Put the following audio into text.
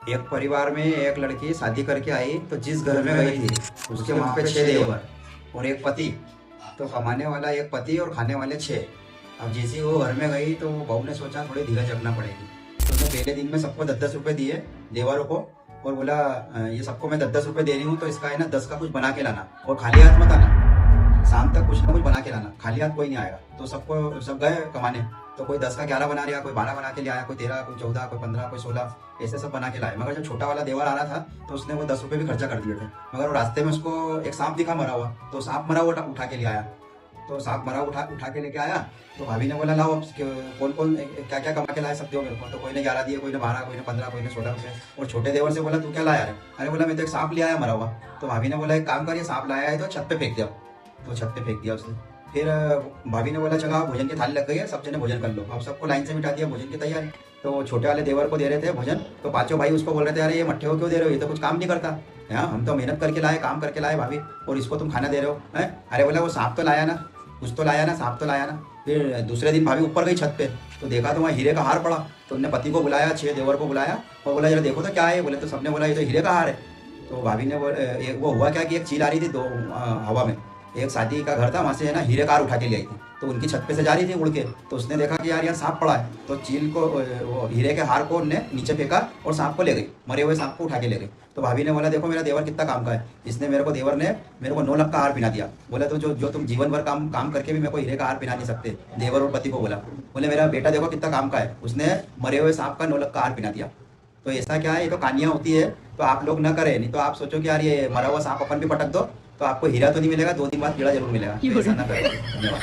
एक परिवार में एक लड़की शादी करके आई तो जिस घर में गई थी उसके वहां पे 6 देवर और एक पति। तो कमाने वाला एक पति और खाने वाले 6। अब जैसे ही वो घर में गई तो बहू ने सोचा थोड़ी धीरज रखना पड़ेगी। तो उसने पहले दिन में सबको 10-10 रुपए दिए देवरों को और बोला ये सबको मैं 10-10 रुपए दे रही हूँ तो इसका है ना 10 का कुछ बना के लाना और खाली हाथ मत आना। शाम तक कुछ ना कुछ बना के लाना, खाली हाथ कोई नहीं आएगा। तो सबको सब गए कमाने। तो कोई 10 का 11 बना लिया, कोई 12 बना के ले आया, कोई 13, कोई 14, कोई 15, कोई 16, ऐसे सब बना के लाए। मगर जब छोटा वाला देवर आ रहा था तो उसने वो 10 रुपए भी खर्चा कर दिए थे। मगर वो रास्ते में उसको एक सांप दिखा मरा हुआ, तो सांप मरा हुआ उठा के ले आया। तो सांप मरा उठा के लेके आया। तो भाभी ने बोला लाओ कौन कौन क्या क्या कमा के लाए सब दो मेरे को। तो कोई ने 11 दिए, कोई ने 12, कोई ने 15, कोई ने 16 रुपए। और छोटे देवर से बोला तू क्या लाया है? अरे बोला मैं तो एक सांप ले आया मरा हुआ। तो भाभी ने बोला एक काम कर, ये सांप लाया है तो छत पे फेंक दिया। तो छत पे फेंक दिया उसने। फिर भाभी ने बोला चलो भोजन की थाली लग गई है, सब जने भोजन कर लो। अब सबको लाइन से बिठा दिया, भोजन की तैयारी। तो छोटे वाले देवर को दे रहे थे भोजन। तो पांचों भाई उसको बोल रहे थे अरे ये मट्ठे हो क्यों दे रहे हो, ये तो कुछ काम नहीं करता। हाँ हम तो मेहनत करके लाए, काम करके लाए भाभी, और इसको तुम खाना दे रहे हो हैं? अरे बोला वो सांप तो लाया ना, कुछ तो लाया ना, सांप तो लाया ना। फिर दूसरे दिन भाभी ऊपर गई छत पे तो देखा तो वहाँ हीरे का हार पड़ा। तो उन्होंने पति को बुलाया, 6 देवर को बुलाया और बोला जरा देखो तो क्या है। बोले तो सबने बोला ये तो हीरे का हार है। तो भाभी ने वो हुआ क्या कि एक चील आ रही थी दो हवा में। एक शादी का घर था, वहाँ से है ना हीरे कार उठा के ले आई थी। तो उनकी छत पे से जा रही थी उड़ के। तो उसने देखा कि यार यहाँ सांप पड़ा है। तो चील को वो हीरे के हार को उनने नीचे फेंका और सांप को ले गई, मरे हुए सांप को उठा के ले गई। तो भाभी ने बोला देखो मेरा देवर कितना काम का है, इसने देवर ने मेरे को 9 लाख का हार पहना दिया। बोला तो जो तुम जीवन भर काम करके भी मेरे को हीरे का हार पहना नहीं सकते। देवर और पति को बोला, बोले मेरा बेटा देखो कितना काम का है, उसने मरे हुए सांप का 9 लाख का हार पहना दिया। तो ऐसा क्या है, ये तो कहानियाँ होती है। तो आप लोग न करें, नहीं तो आप सोचो कि यार ये मरा हुआ सांप अपन भी पटक दो तो आपको हीरा तो नहीं मिलेगा, 2 दिन बाद कीड़ा जरूर मिलेगा। तो ऐसा ना करें। धन्यवाद।